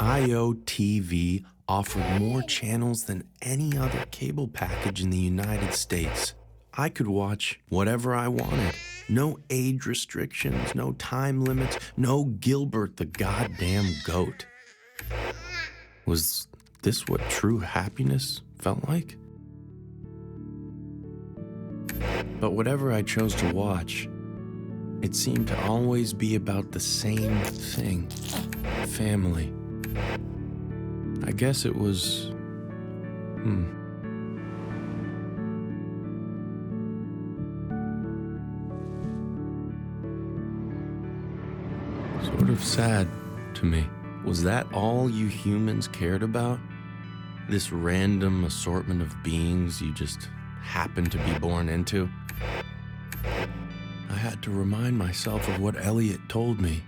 IOTV offered more channels than any other cable package in the United States. I could watch whatever I wanted. No age restrictions, no time limits, no Gilbert the goddamn goat. Was this what true happiness felt like? But whatever I chose to watch, it seemed to always be about the same thing: family. I guess it was... sort of sad to me. Was that all you humans cared about? This random assortment of beings you just happened to be born into? I had to remind myself of what Elliot told me.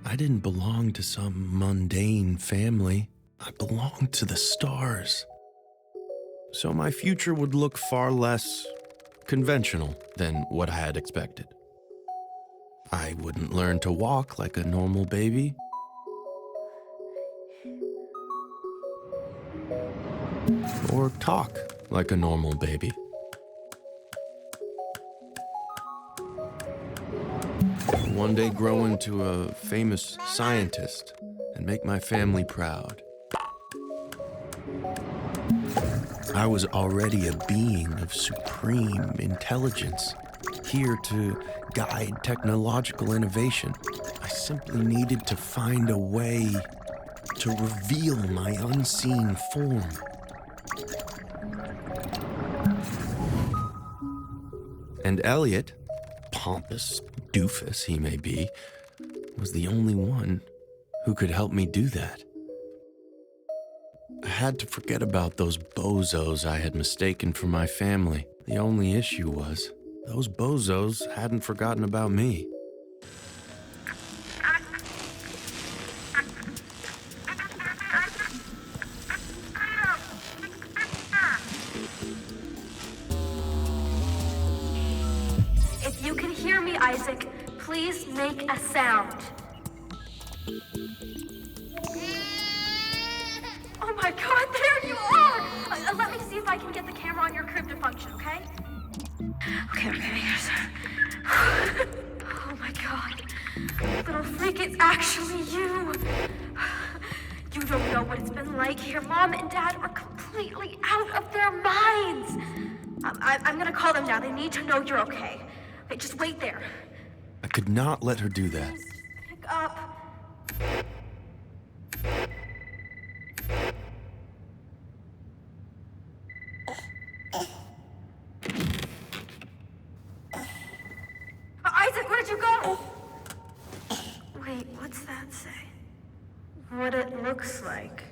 I didn't belong to some mundane family. I belonged to the stars. So my future would look far less conventional than what I had expected. I wouldn't learn to walk like a normal baby. Or talk like a normal baby. One day grow into a famous scientist and make my family proud. I was already a being of supreme intelligence, here to guide technological innovation. I simply needed to find a way to reveal my unseen form. And Elliot, pompous doofus he may be, was the only one who could help me do that. I had to forget about those bozos I had mistaken for my family. The only issue was, those bozos hadn't forgotten about me. If you can hear me, Isaac, please make a sound. Oh my God, there you are! Let me see if I can get the camera on your crib to function, okay? Okay, here's... Oh my God. Little freak, it's actually you. You don't know what it's been like here. Mom and Dad are completely out of their minds. I'm gonna call them now. They need to know you're okay. Wait, just wait there. I could not let her do that. Please pick up. Isaac, where'd you go? Wait, what's that say? What it looks like.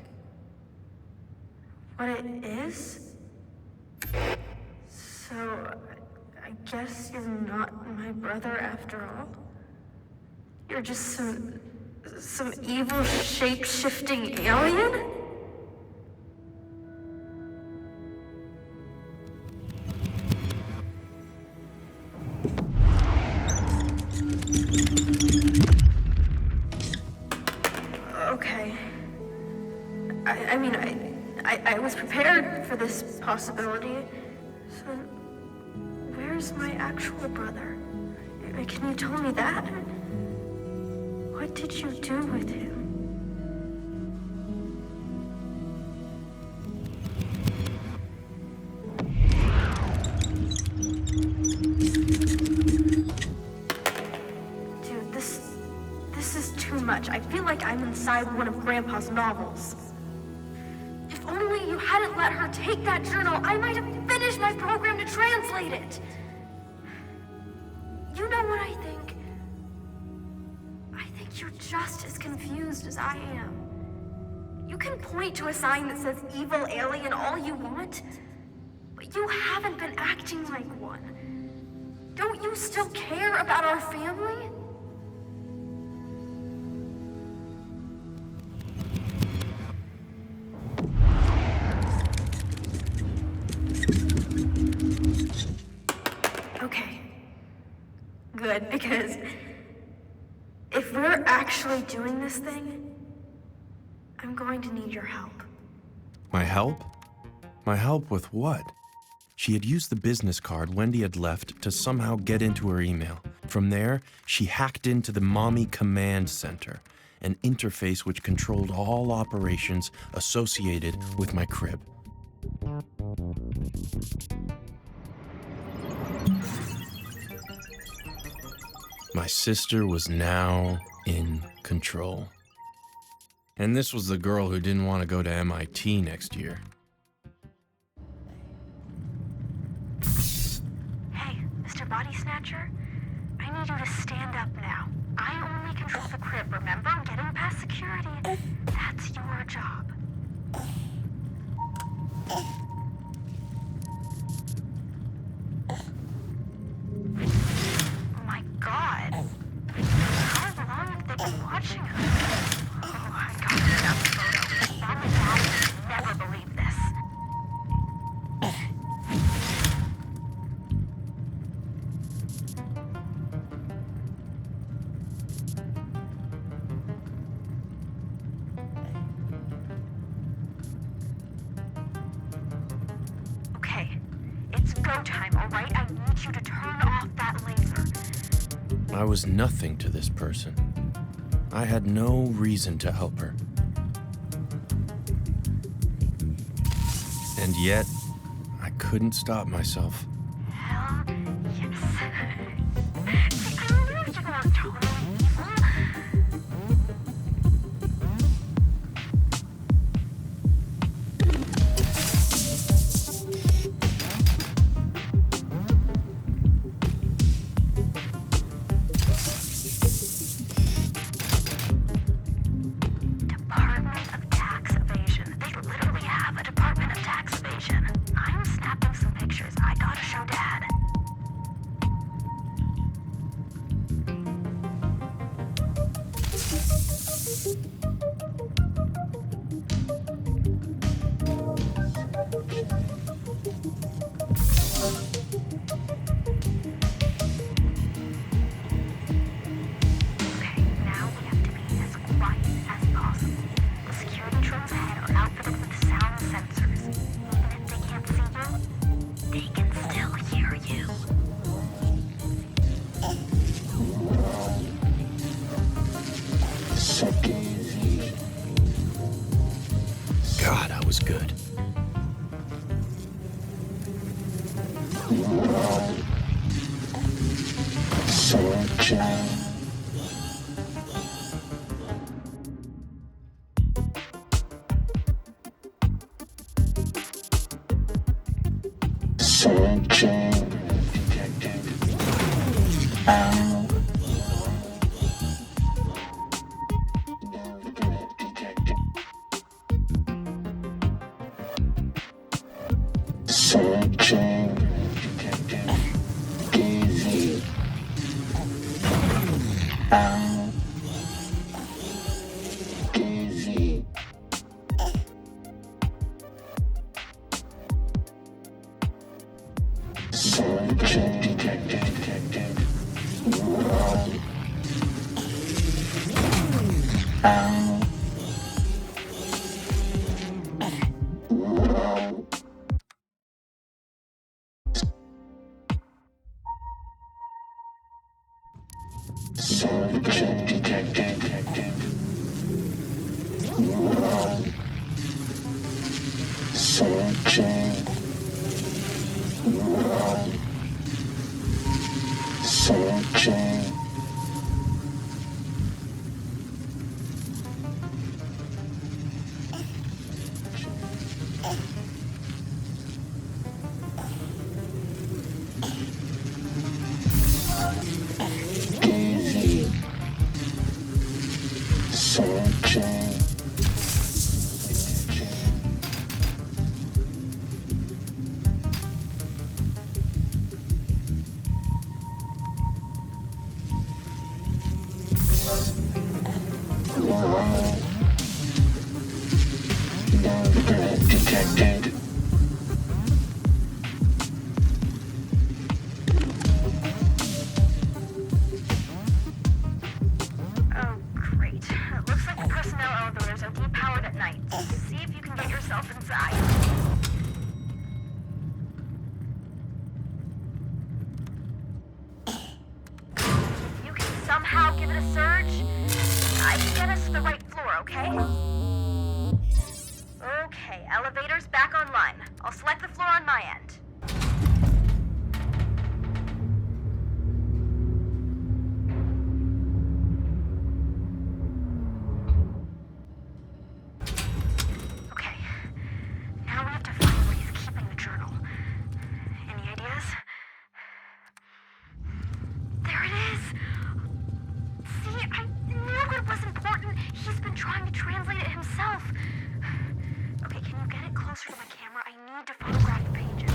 What it is? So, I guess you're not my brother after all? You're just some evil shape-shifting alien? Okay. I was prepared for this possibility. So, where's my actual brother? Can you tell me that? What did you do with him? Dude, this is too much. I feel like I'm inside one of Grandpa's novels. If only you hadn't let her take that journal, I might have finished my program to translate it. You know what I think? I think you're just as confused as I am. You can point to a sign that says evil alien all you want, but you haven't been acting like one. Don't you still care about our family? Okay. Good, because if we're actually doing this thing, I'm going to need your help. My help? My help with what? She had used the business card Wendy had left to somehow get into her email. From there, she hacked into the Mommy Command Center, an interface which controlled all operations associated with my crib. My sister was now in control. And this was the girl who didn't want to go to MIT next year. Hey, Mr. Body Snatcher, I need you to stand up now. I only control the crib, remember? Getting past security, that's your job. Oh my God. How long have they been watching us? Oh, I gotta get out the photo. Mom and Dad would never believe this. Okay, it's go time, all right? I need you to turn off that laser. I was nothing to this person. I had no reason to help her. And yet, I couldn't stop myself. Hell yes. See, I don't know if you're going totally evil. Department of Tax Evasion. They literally have a Department of Tax Evasion. I'm snapping some pictures. I gotta show Dad. Okay, now we have to be as quiet as possible. The security drones ahead are outfitted with sound sensors. Even if they can't see you, they can still hear you. God, I was good. guy. If you can somehow give it a surge, I can get us to the right floor, okay? Okay, elevator's back online. I'll select the floor on my end. Okay, now we have to find where he's keeping the journal. Any ideas? There it is! See, I knew it was important. He's been trying to translate it himself. Okay, can you get it closer to my camera? I need to photograph the pages.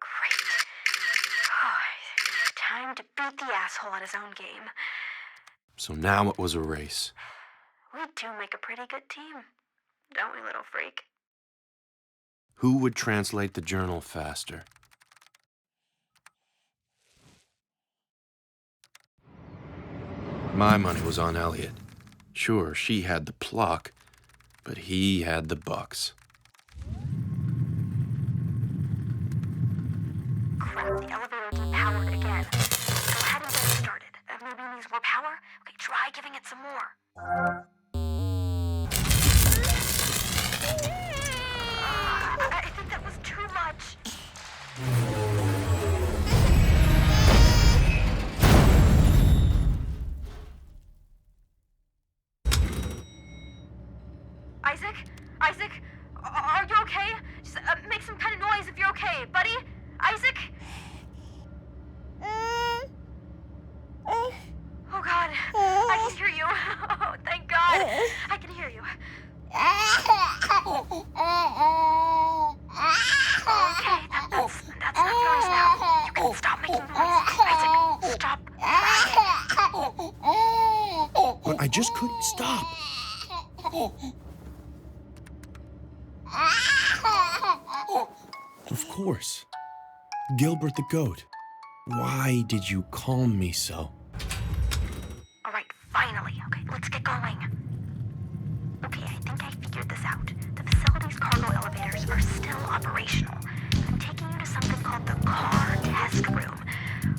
Great. Oh, time to beat the asshole at his own game. So now it was a race. We do make a pretty good team, don't we, little freak? Who would translate the journal faster? My money was on Elliot. Sure, she had the pluck, but he had the bucks. Crap, the elevator depowered again. Go ahead and get it started. Maybe it needs more power? Okay, try giving it some more. I think that was too much. Isaac, are you okay? Just make some kind of noise if you're okay, buddy. Isaac? Oh God, I can hear you. Oh, thank God, I can hear you. Okay, that's enough noise now. You can stop making noise. Isaac, stop crying. But I just couldn't stop. Of course. Gilbert the goat. Why did you calm me so? All right, finally. Okay, let's get going. Okay, I think I figured this out. The facility's cargo elevators are still operational. I'm taking you to something called the car test room.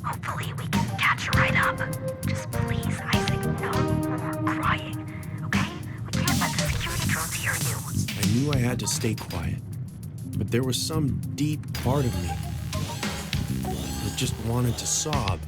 Hopefully we can catch you right up. Just please, Isaac, no more crying. Okay? We can't let the security drones hear you. I knew I had to stay quiet, but there was some deep part of me that just wanted to sob.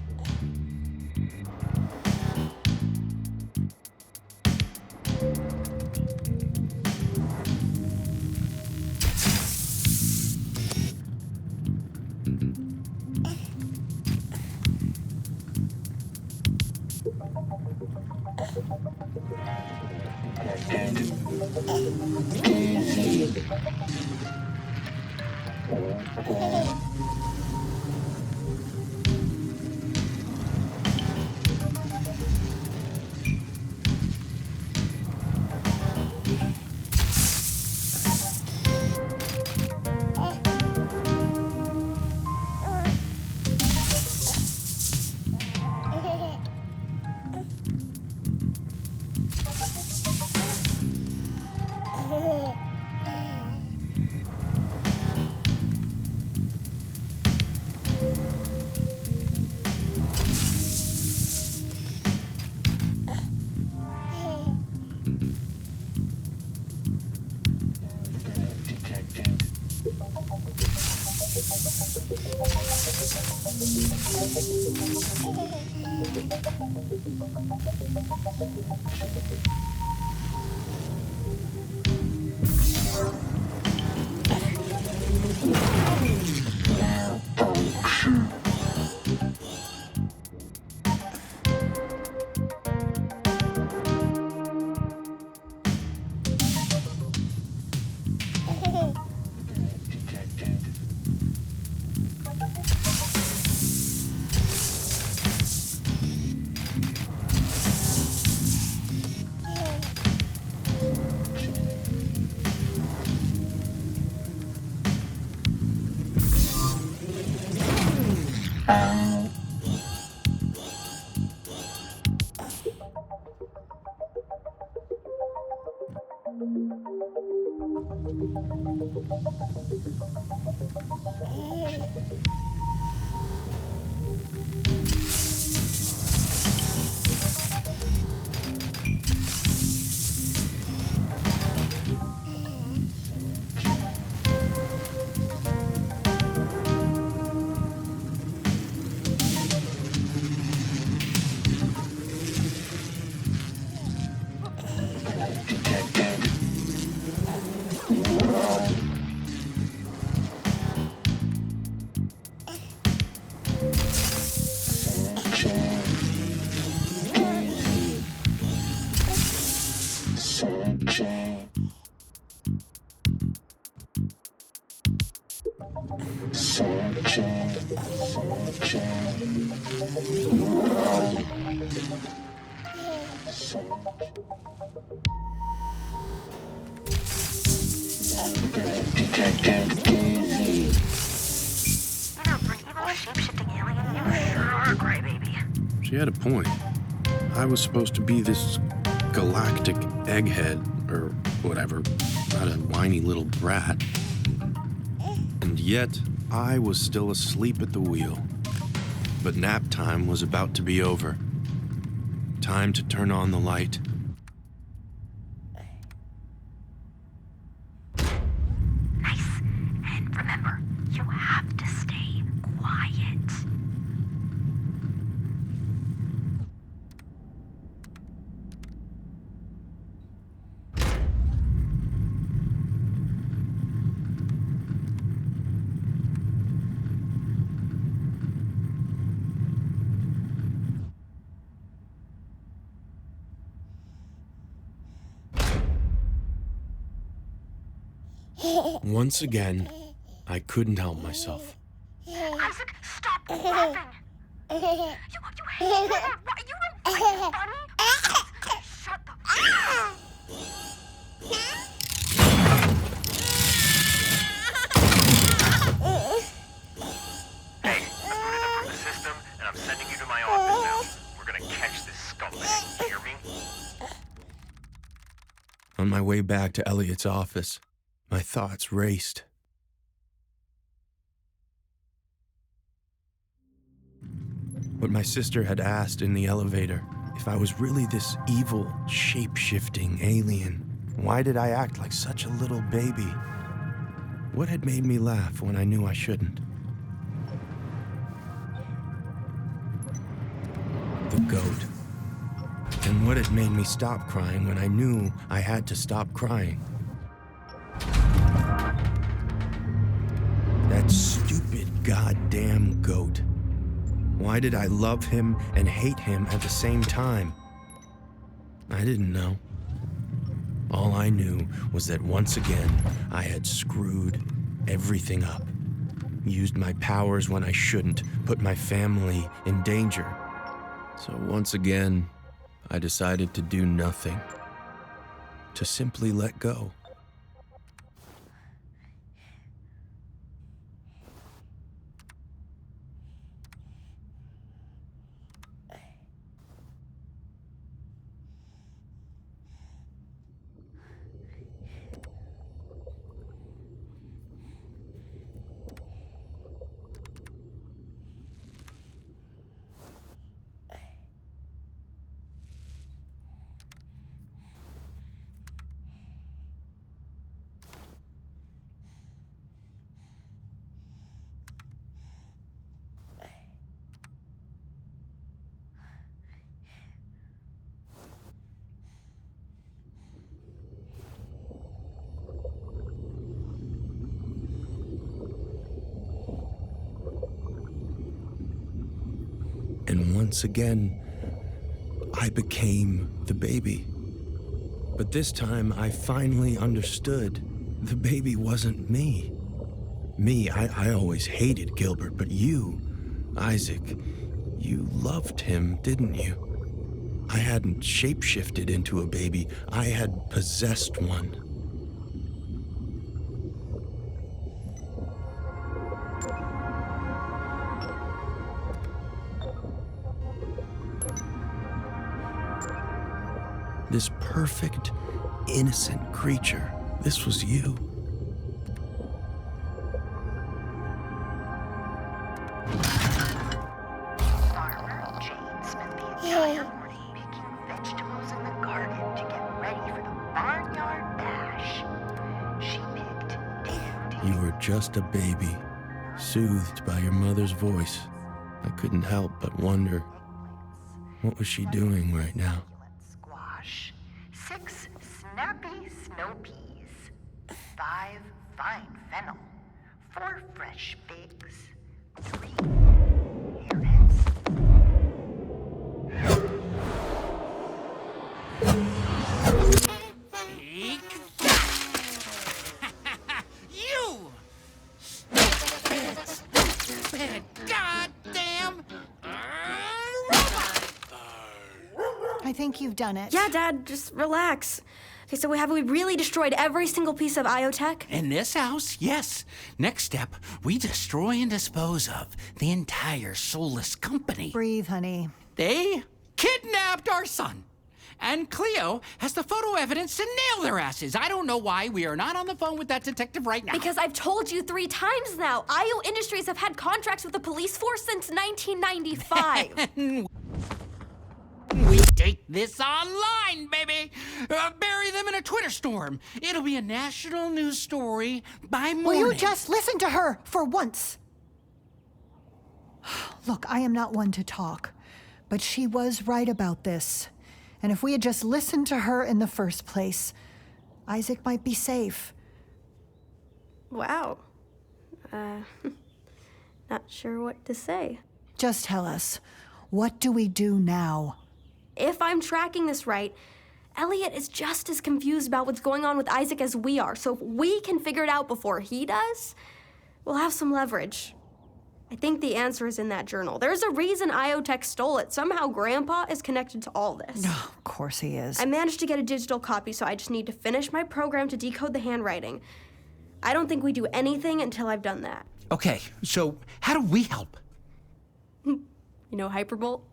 She had a point. I was supposed to be this galactic egghead, or whatever, not a whiny little brat. And yet, I was still asleep at the wheel. But nap time was about to be over. Time to turn on the light. Nice. And remember, you have to stay quiet. Once again, I couldn't help myself. Isaac, stop laughing! You hate him! What? You don't find it funny? Shut the Hey, I put it up from the system, and I'm sending you to my office now. We're gonna catch this scumbag, hear me? On my way back to Elliot's office, my thoughts raced. What my sister had asked in the elevator, if I was really this evil, shape-shifting alien, why did I act like such a little baby? What had made me laugh when I knew I shouldn't? The goat. And what had made me stop crying when I knew I had to stop crying? That stupid goddamn goat. Why did I love him and hate him at the same time? I didn't know. All I knew was that once again, I had screwed everything up. Used my powers when I shouldn't, put my family in danger. So once again, I decided to do nothing. To simply let go. And once again, I became the baby. But this time, I finally understood the baby wasn't me. I always hated Gilbert, but you, Isaac, you loved him, didn't you? I hadn't shapeshifted into a baby, I had possessed one. This perfect, innocent creature. This was you. Farmer Jane spent the entire morning picking vegetables in the garden to get ready for the barnyard bash. She picked dainty. You were just a baby, soothed by your mother's voice. I couldn't help but wonder, what was she doing right now? Squash, 6 snappy snow peas, 5 fine fennel, 4 fresh figs, 3 carrots. You! Stupid, goddamn robot! I think you've done it. Yeah, Dad, just relax. Okay, so have we really destroyed every single piece of IoTech? In this house, yes. Next step, we destroy and dispose of the entire soulless company. Breathe, honey. They kidnapped our son. And Cleo has the photo evidence to nail their asses. I don't know why we are not on the phone with that detective right now. Because I've told you 3 times now. IO Industries have had contracts with the police force since 1995. We take this online, baby. Bury them in a Twitter storm. It'll be a national news story by morning. Will you just listen to her for once? Look, I am not one to talk, but she was right about this. And if we had just listened to her in the first place, Isaac might be safe. Wow. Not sure what to say. Just tell us, what do we do now? If I'm tracking this right, Elliot is just as confused about what's going on with Isaac as we are. So if we can figure it out before he does, we'll have some leverage. I think the answer is in that journal. There's a reason IoTech stole it. Somehow Grandpa is connected to all this. Oh, of course he is. I managed to get a digital copy, so I just need to finish my program to decode the handwriting. I don't think we do anything until I've done that. Okay, so how do we help? You know Hyperbolt?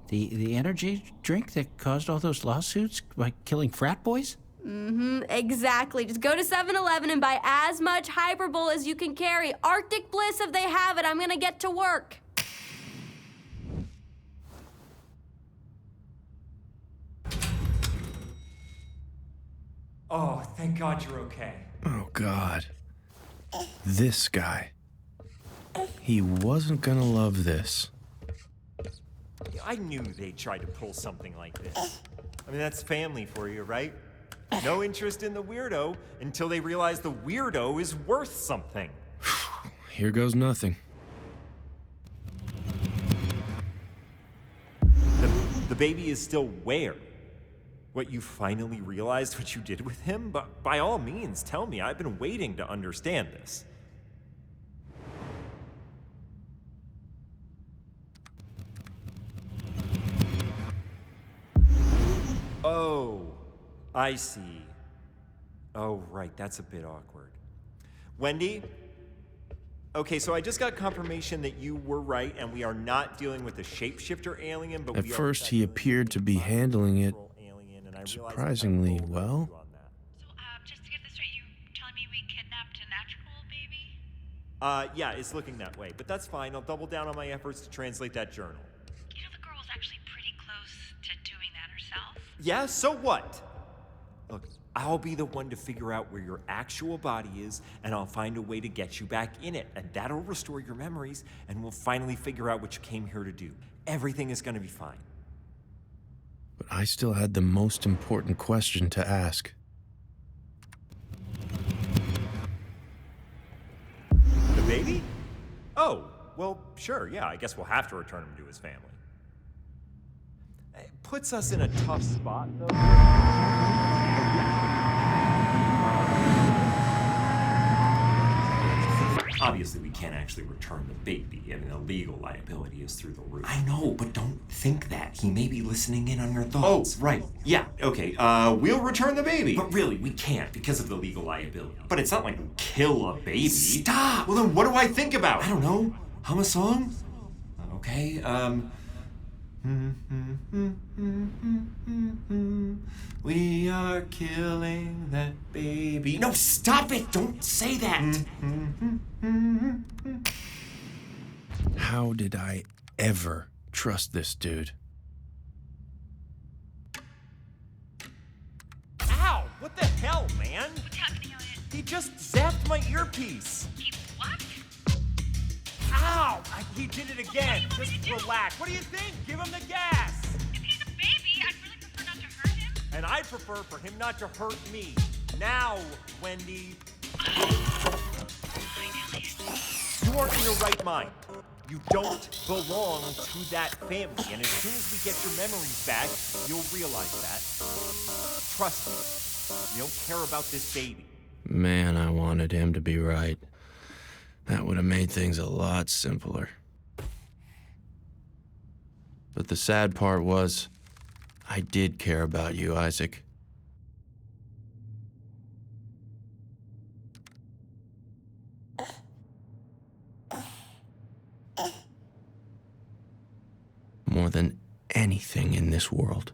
The energy drink that caused all those lawsuits by killing frat boys? Exactly. Just go to 7-Eleven and buy as much Hyperbolt as you can carry. Arctic Bliss, if they have it, I'm gonna get to work. Oh, thank God you're okay. Oh, God. This guy. He wasn't gonna love this. I knew they'd try to pull something like this. I mean, that's family for you, right? No interest in the weirdo until they realize the weirdo is worth something. Here goes nothing. The baby is still where? What, you finally realized what you did with him? But by all means, tell me. I've been waiting to understand this. Oh, I see. Oh, right, that's a bit awkward. Wendy? Okay, so I just got confirmation that you were right, and we are not dealing with a shapeshifter alien, but At first, he appeared to be handling it surprisingly well. So, just to get this straight, you telling me we kidnapped a natural baby? Yeah, it's looking that way, but that's fine. I'll double down on my efforts to translate that journal. You know, the girl was actually pretty close to doing that herself. Yeah, so what? Look, I'll be the one to figure out where your actual body is, and I'll find a way to get you back in it, and that'll restore your memories, and we'll finally figure out what you came here to do. Everything is gonna be fine. But I still had the most important question to ask. The baby? Oh, well, sure, yeah, I guess we'll have to return him to his family. It puts us in a tough spot, though. Obviously, we can't actually return the baby. I mean, the legal liability is through the roof. I know, but don't think that. He may be listening in on your thoughts. Oh, right. Yeah, okay. We'll return the baby. But really, we can't because of the legal liability. But it's not like we kill a baby. Stop! Well, then what do I think about? I don't know. Hum a song? Okay, We are killing that baby. No, stop it! Don't say that! How did I ever trust this dude? Ow! What the hell, man? What's happening, Elliot? He just zapped my earpiece. He what? Ow! He did it again. What do you want me Just to do? relax. What do you think? Give him the gas. If he's a baby, I'd really prefer not to hurt him. And I'd prefer for him not to hurt me. Now, Wendy. Fine, Elliot. You aren't in your right mind. You don't belong to that family. And as soon as we get your memories back, you'll realize that. Trust me. We don't care about this baby. Man, I wanted him to be right. That would have made things a lot simpler. But the sad part was, I did care about you, Isaac. More than anything in this world.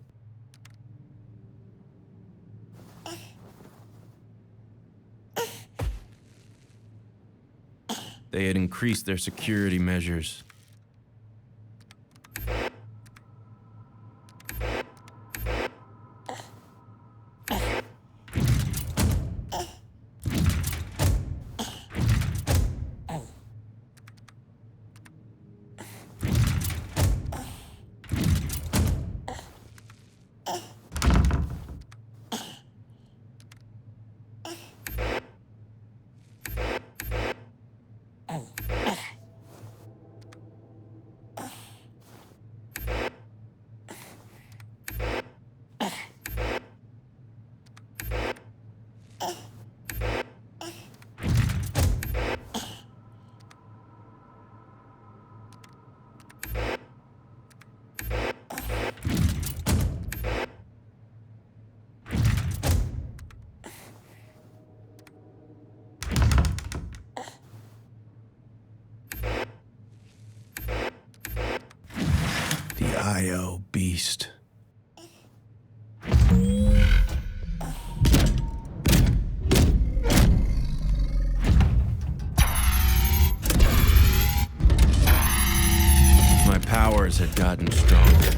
They had increased their security measures. The IO beast. My powers had gotten stronger,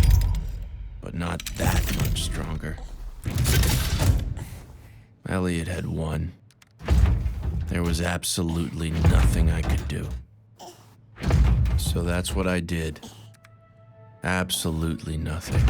but not that much stronger. Elliot had won. There was absolutely nothing I could do. So that's what I did. Absolutely nothing.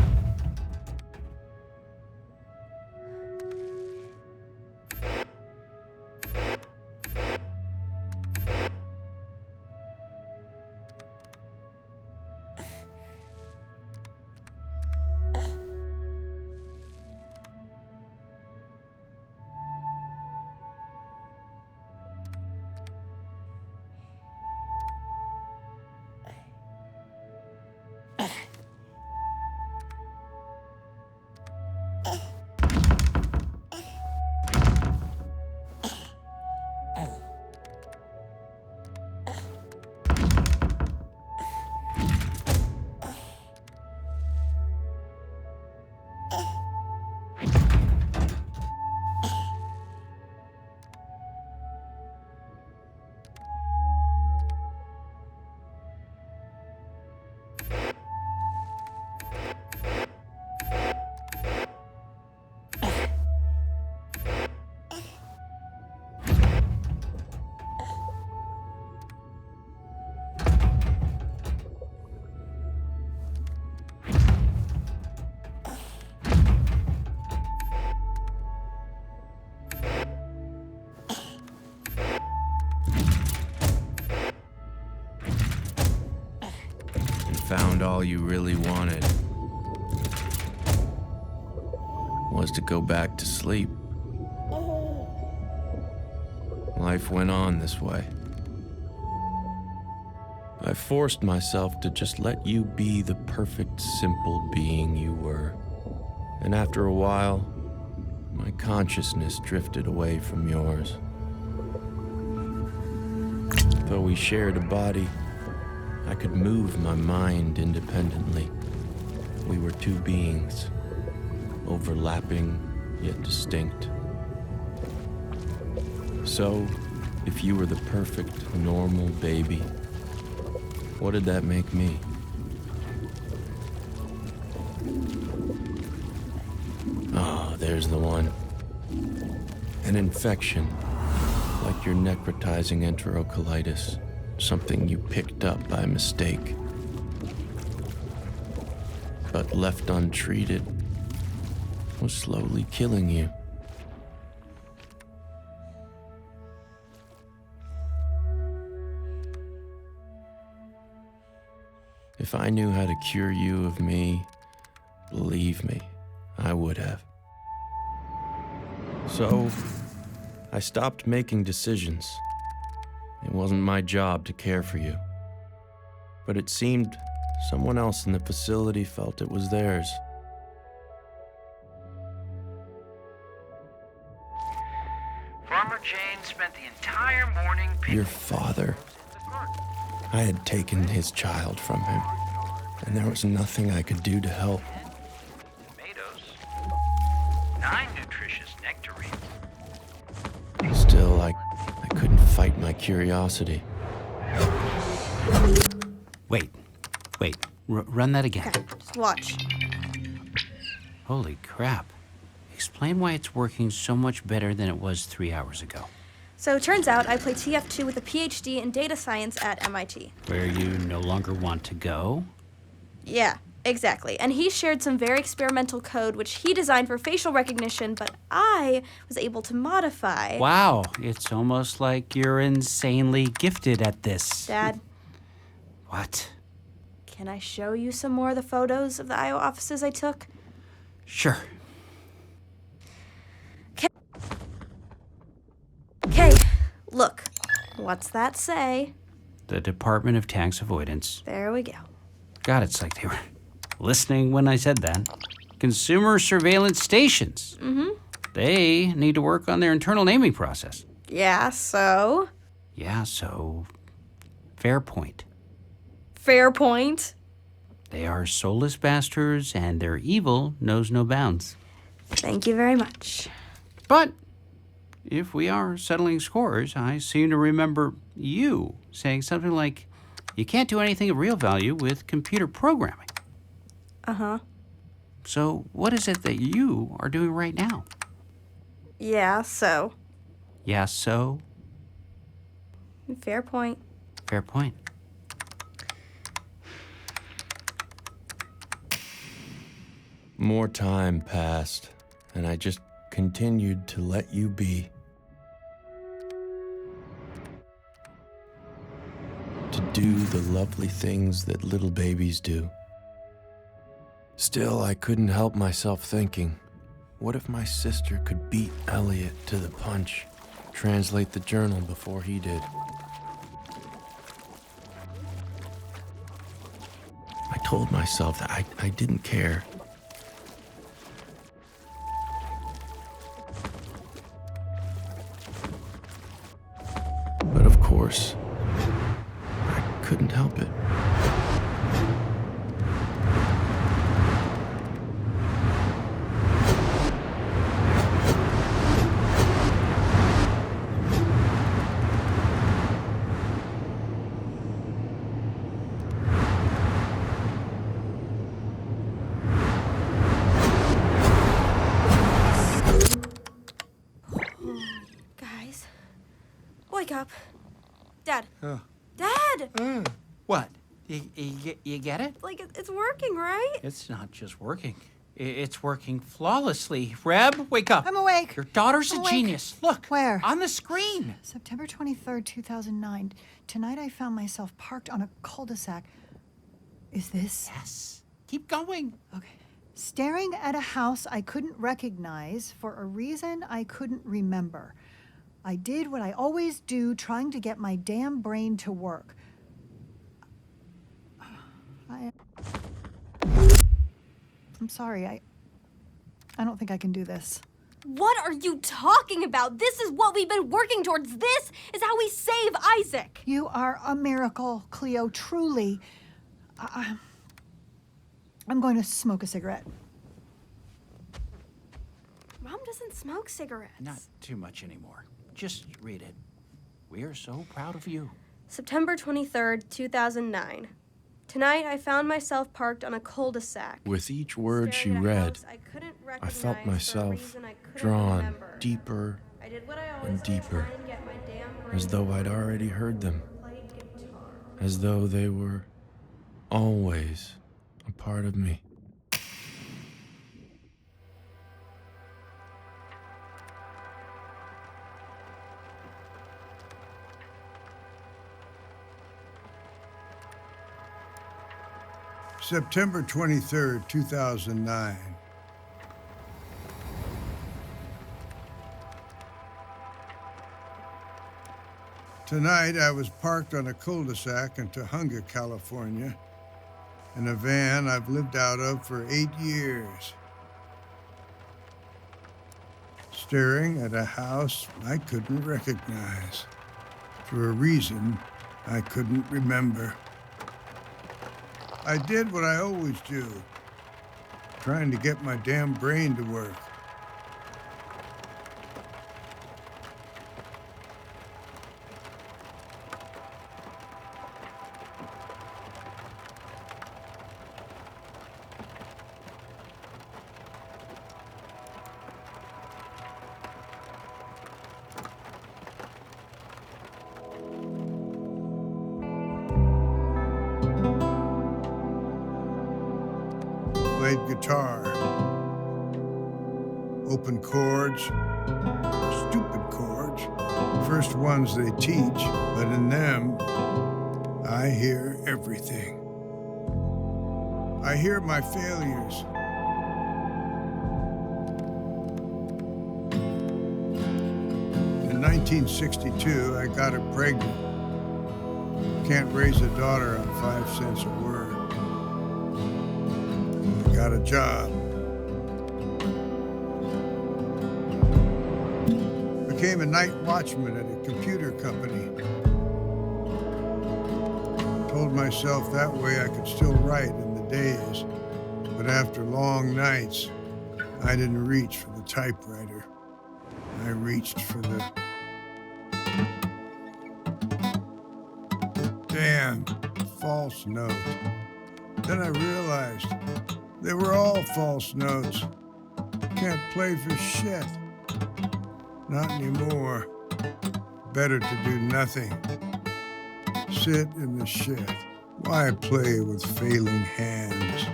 Found all you really wanted was to go back to sleep. Life went on this way. I forced myself to just let you be the perfect, simple being you were. And after a while, my consciousness drifted away from yours. Though we shared a body, I could move my mind independently. we were two beings, overlapping yet distinct. So, if you were the perfect, normal baby, what did that make me? Ah, there's the one. An infection, like your necrotizing enterocolitis, something you picked up by mistake. But left untreated, was slowly killing you. If I knew how to cure you of me, believe me, I would have. So, I stopped making decisions. It wasn't my job to care for you. But it seemed someone else in the facility felt it was theirs. Farmer Jane spent the entire morning Your father. I had taken his child from him, and there was nothing I could do to help. tomatoes, 9 nutritious nectarines. Still, I couldn't fight my curiosity. Wait. Run that again. Okay, just watch. Holy crap. Explain why it's working so much better than it was 3 hours ago. So it turns out I play TF2 with a PhD in data science at MIT. Where you no longer want to go? Yeah, exactly. And he shared some very experimental code which he designed for facial recognition, but I was able to modify. Wow, it's almost like you're insanely gifted at this. Dad, What? can I show you some more of the photos of the IO offices I took? Sure. Okay, look. What's that say? The Department of Tax Avoidance. There we go. God, it's like they were listening when I said that. Consumer surveillance stations. Mm-hmm. They need to work on their internal naming process. Yeah, so? Yeah, so fair point. Fair point. They are soulless bastards, and their evil knows no bounds. Thank you very much. But if we are settling scores, I seem to remember you saying something like, you can't do anything of real value with computer programming. Uh-huh. So what is it that you are doing right now? Yeah, so? Yeah, so? Fair point. Fair point. More time passed, and I just continued to let you be. To do the lovely things that little babies do. Still, I couldn't help myself thinking, what if my sister could beat Elliot to the punch, translate the journal before he did? I told myself that I didn't care. But of course, I couldn't help it. Guys, wake up. Dad. Dad! What? You get it? Like, it's working, right? It's not just working. It's working flawlessly. Reb, wake up. I'm awake. Your daughter's I'm a awake. genius. Look. Where? On the screen. September 23rd, 2009. Tonight I found myself parked on a cul-de-sac. Is this? Yes. Keep going. Okay. Staring at a house I couldn't recognize for a reason I couldn't remember. I did what I always do, trying to get my damn brain to work. I'm sorry, I don't think I can do this. What are you talking about? This is what we've been working towards. This is how we save Isaac. You are a miracle, Cleo, truly. I'm going to smoke a cigarette. Mom doesn't smoke cigarettes. Not too much anymore. Just read it. We are so proud of you. September 23rd, 2009. Tonight, I found myself parked on a cul-de-sac. With each word she Staring at a read, house I couldn't I felt recognize for a myself reason I couldn't drawn remember. deeper I did what I always and do, deeper, try and get my damn brain as though I'd already heard them, played guitar. as though they were always a part of me. September 23rd, 2009. Tonight, I was parked on a cul-de-sac in Tahunga, California, in a van I've lived out of for 8 years. Staring at a house I couldn't recognize, for a reason I couldn't remember. I did what I always do, trying to get my damn brain to work. Played guitar, open chords, stupid chords, first ones they teach, but in them, I hear everything. I hear my failures. In 1962, I got her pregnant. Can't raise a daughter on 5 cents a word. Got a job. Became a night watchman at a computer company. Told myself that way I could still write in the days, but after long nights, I didn't reach for the typewriter. I reached for the damn false note. Then I realized they were all false notes. Can't play for shit. Not anymore. Better to do nothing. Sit in the shit. Why play with failing hands?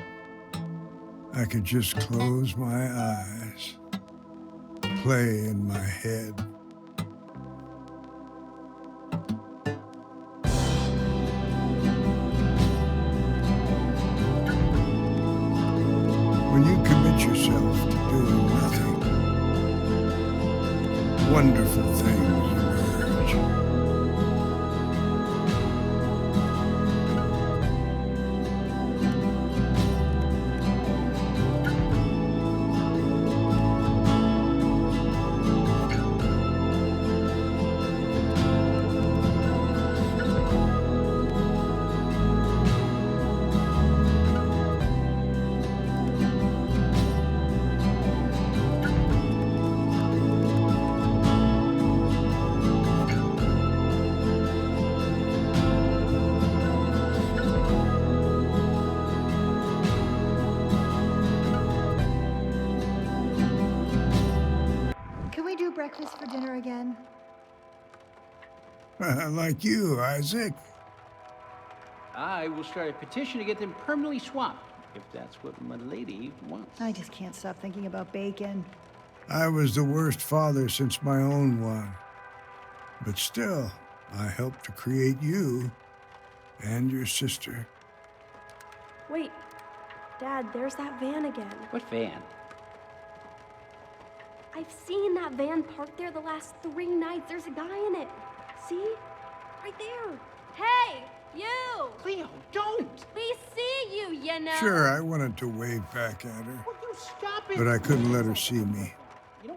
I could just close my eyes. Play in my head. When you commit yourself to doing nothing, wonderful things emerge. Can we do breakfast for dinner again? Like you, Isaac. I will start a petition to get them permanently swapped, if that's what my lady wants. I just can't stop thinking about bacon. I was the worst father since my own one. But still, I helped to create you and your sister. Wait, Dad, there's that van again. What van? I've seen that van parked there the last 3 nights. There's a guy in it. See? Right there. Hey, you! Cleo, don't! We see you, you know. Sure, I wanted to wave back at her, Will you stop it? but I couldn't let her see me.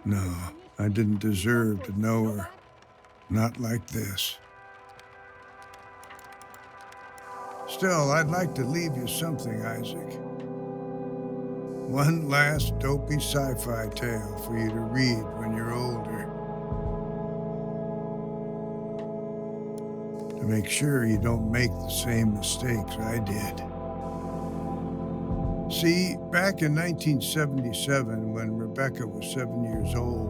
No, I didn't deserve to know her. Not like this. Still, I'd like to leave you something, Isaac. One last dopey sci-fi tale for you to read when you're older. To make sure you don't make the same mistakes I did. See, back in 1977, when Rebecca was 7 years old,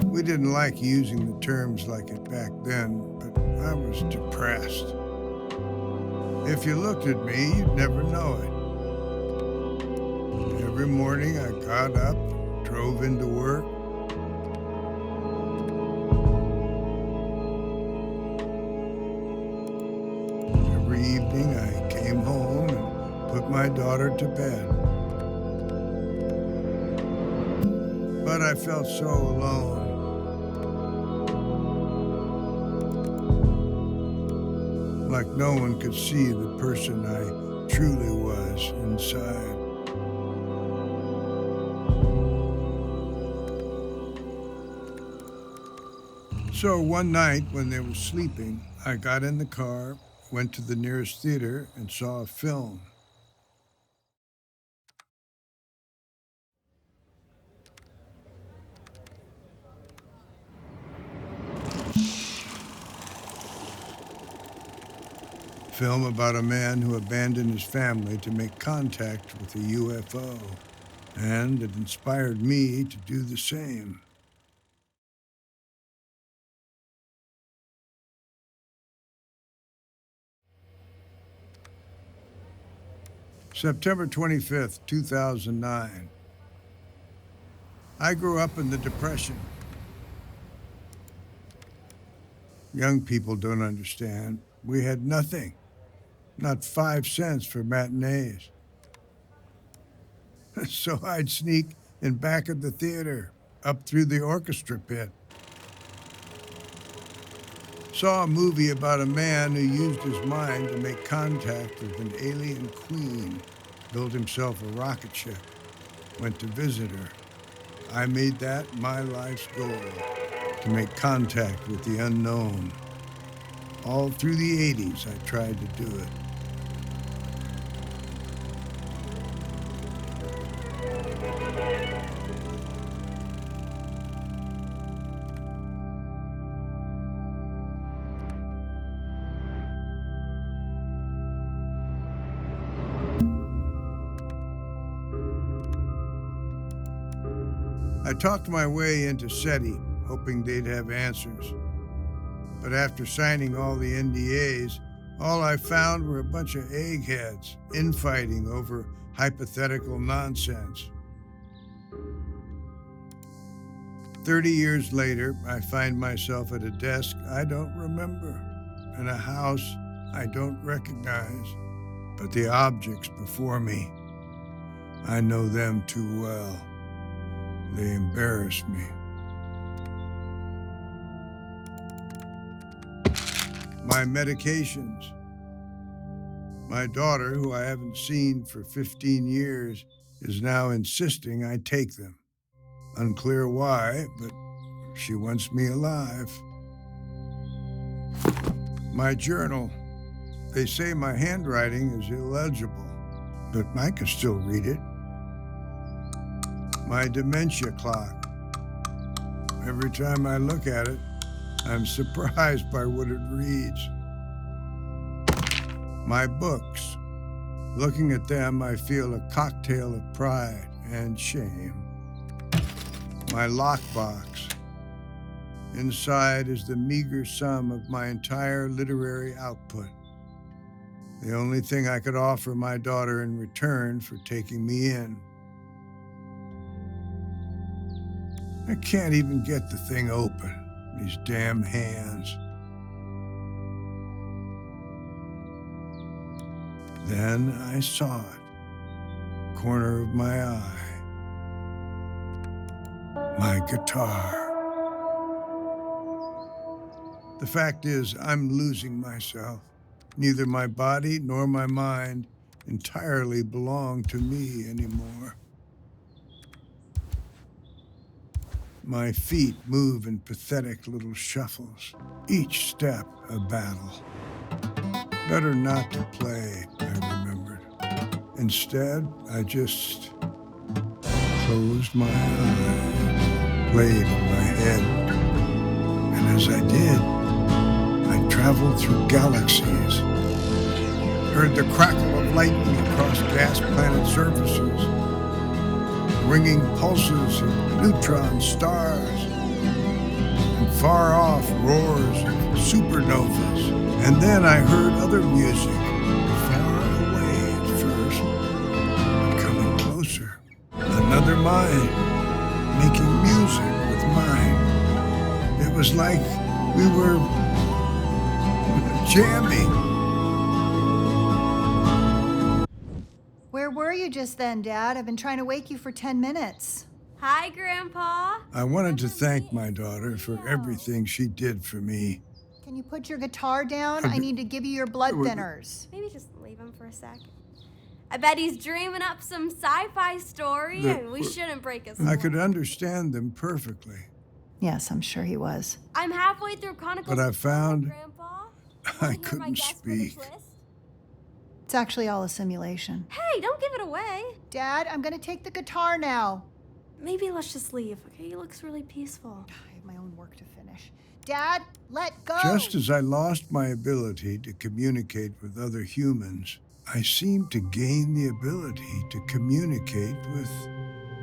we didn't like using the terms like it back then, but I was depressed. If you looked at me, you'd never know it. Every morning I got up, drove into work. Every evening I came home and put my daughter to bed. But I felt so alone. Like no one could see the person I truly was inside. So one night when they were sleeping, I got in the car, went to the nearest theater, and saw a film. Film about a man who abandoned his family to make contact with a UFO, and it inspired me to do the same. September 25th, 2009. I grew up in the Depression. Young people don't understand. We had nothing. Not 5 cents for matinees. So I'd sneak in back of the theater, up through the orchestra pit. Saw a movie about a man who used his mind to make contact with an alien queen, built himself a rocket ship, went to visit her. I made that my life's goal, to make contact with the unknown. All through the 80s, I tried to do it. I talked my way into SETI, hoping they'd have answers. But after signing all the NDAs, all I found were a bunch of eggheads infighting over hypothetical nonsense. 30 years later, I find myself at a desk I don't remember, in a house I don't recognize, but the objects before me, I know them too well. They embarrass me. My medications. My daughter, who I haven't seen for 15 years, is now insisting I take them. Unclear why, but she wants me alive. My journal. They say my handwriting is illegible, but I can still read it. My dementia clock. Every time I look at it, I'm surprised by what it reads. My books. Looking at them, I feel a cocktail of pride and shame. My lockbox. Inside is the meager sum of my entire literary output. The only thing I could offer my daughter in return for taking me in. I can't even get the thing open, these damn hands. Then I saw it, corner of my eye. My guitar. The fact is, I'm losing myself. Neither my body nor my mind entirely belong to me anymore. My feet move in pathetic little shuffles, each step a battle. Better not to play, I remembered. Instead, I just closed my eyes, played in my head. And as I did, I traveled through galaxies, heard the crackle of lightning across gas planet surfaces, ringing pulses of neutron stars, and far-off roars of supernovas. And then I heard other music, far away at first, but coming closer. Another mind, making music with mine. It was like we were jamming. Where were you just then, Dad? I've been trying to wake you for 10 minutes. Hi, Grandpa. I wanted to thank my daughter for everything she did for me. Can you put your guitar down? I need to give you your blood thinners. Maybe just leave him for a sec. I bet he's dreaming up some sci-fi story, and we shouldn't break his I could heart. understand them perfectly. Yes, I'm sure he was. I'm halfway through Chronicles. But I of found Grandpa. I Wanna hear my couldn't guess for the speak. twist? It's actually all a simulation. Hey, don't give it away. Dad, I'm gonna take the guitar now. Maybe let's just leave, okay? He looks really peaceful. I have my own work to finish. Dad, let go! Just as I lost my ability to communicate with other humans, I seemed to gain the ability to communicate with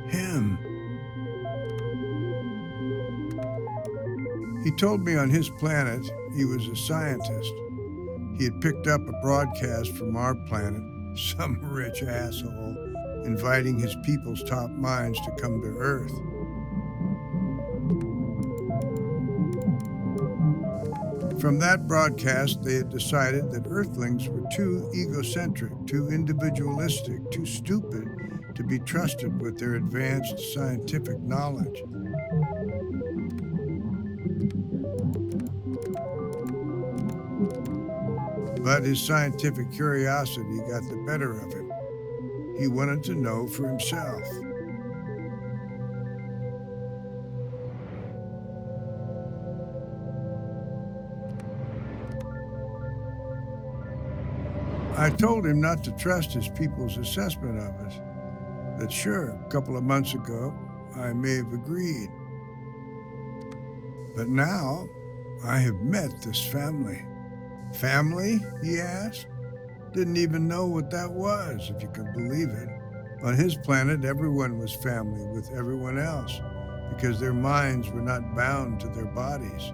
him. He told me on his planet he was a scientist. He had picked up a broadcast from our planet, some rich asshole, inviting his people's top minds to come to Earth. From that broadcast, they had decided that Earthlings were too egocentric, too individualistic, too stupid to be trusted with their advanced scientific knowledge. But his scientific curiosity got the better of him. He wanted to know for himself. I told him not to trust his people's assessment of us. That sure, a couple of months ago, I may have agreed. But now, I have met this family. Family? He asked. Didn't even know what that was, if you could believe it. On his planet, everyone was family with everyone else because their minds were not bound to their bodies.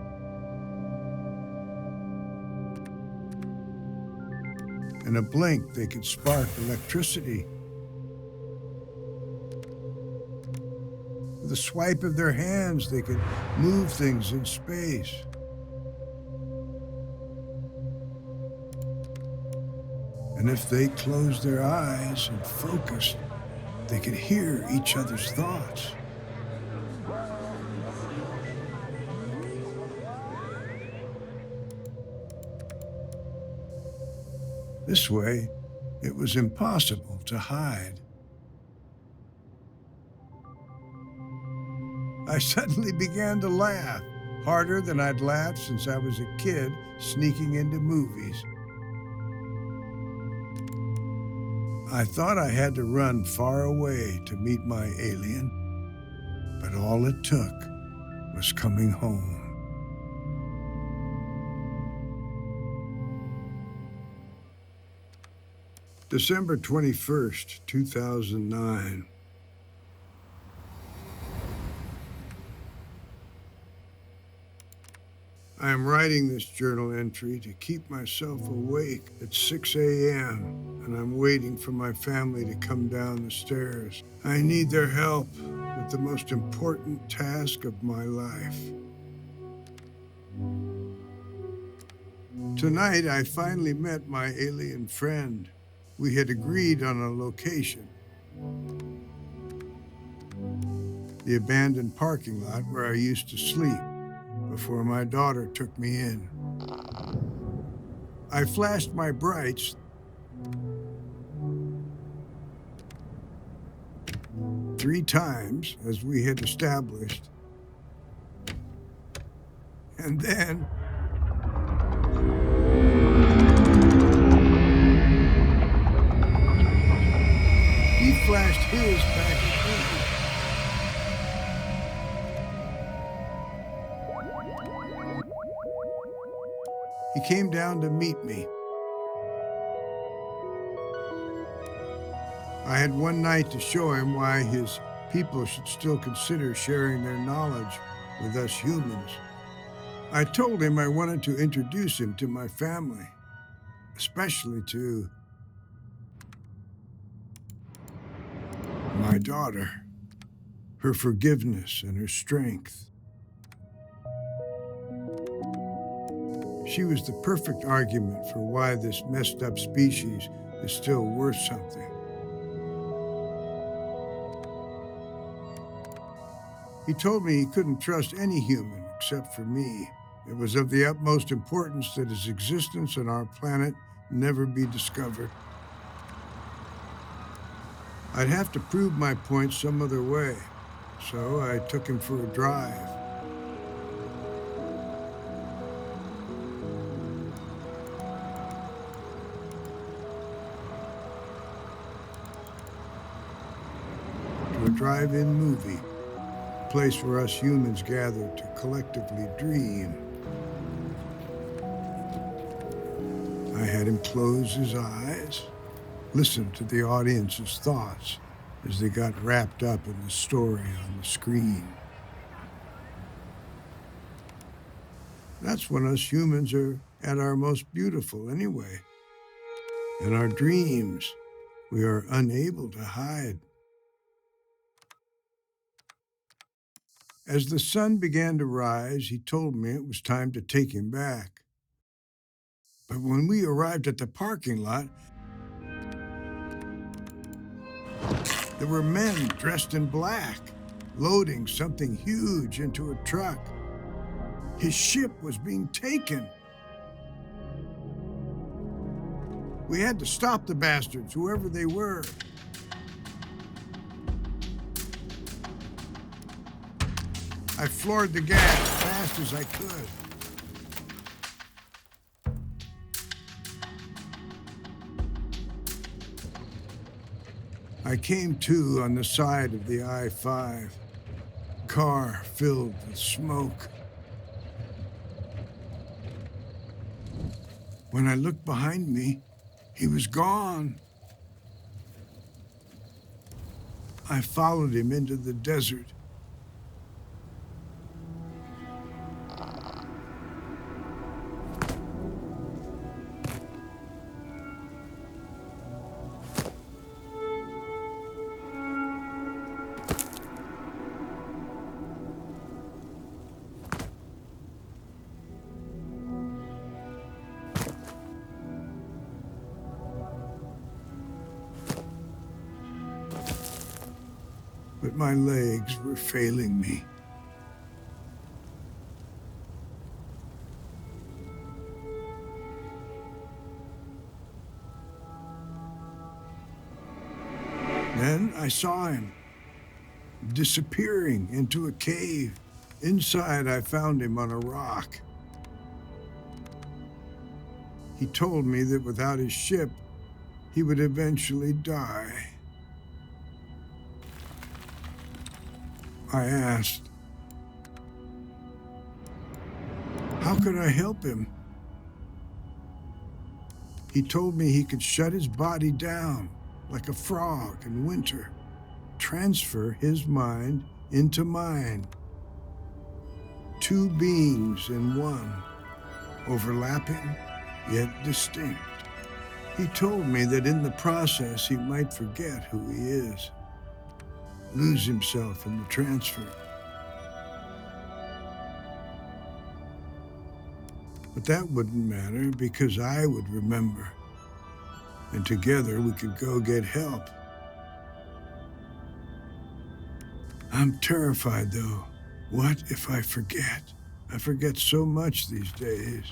In a blink, they could spark electricity. With a swipe of their hands, they could move things in space. And if they closed their eyes and focused, they could hear each other's thoughts. This way, it was impossible to hide. I suddenly began to laugh, harder than I'd laughed since I was a kid sneaking into movies. I thought I had to run far away to meet my alien, but all it took was coming home. December 21st, 2009. I am writing this journal entry to keep myself awake at 6 a.m., and I'm waiting for my family to come down the stairs. I need their help with the most important task of my life. Tonight, I finally met my alien friend. We had agreed on a location. The abandoned parking lot where I used to sleep before my daughter took me in. I flashed my brights 3 times, as we had established. And then came down to meet me. I had one night to show him why his people should still consider sharing their knowledge with us humans. I told him I wanted to introduce him to my family, especially to my daughter, her forgiveness and her strength. She was the perfect argument for why this messed up species is still worth something. He told me he couldn't trust any human except for me. It was of the utmost importance that his existence on our planet never be discovered. I'd have to prove my point some other way, so I took him for a drive. To a drive-in movie, a place where us humans gather to collectively dream. I had him close his eyes, listen to the audience's thoughts as they got wrapped up in the story on the screen. That's when us humans are at our most beautiful anyway. In our dreams, we are unable to hide. As the sun began to rise, he told me it was time to take him back. But when we arrived at the parking lot, there were men dressed in black, loading something huge into a truck. His ship was being taken. We had to stop the bastards, whoever they were. I floored the gas as fast as I could. I came to on the side of the I-5, car filled with smoke. When I looked behind me, he was gone. I followed him into the desert. But my legs were failing me. Then I saw him disappearing into a cave. Inside, I found him on a rock. He told me that without his ship, he would eventually die. I asked, how could I help him? He told me he could shut his body down like a frog in winter, transfer his mind into mine. Two beings in one, overlapping yet distinct. He told me that in the process he might forget who he is, lose himself in the transfer. But that wouldn't matter because I would remember, and together we could go get help. I'm terrified though. What if I forget? I forget so much these days.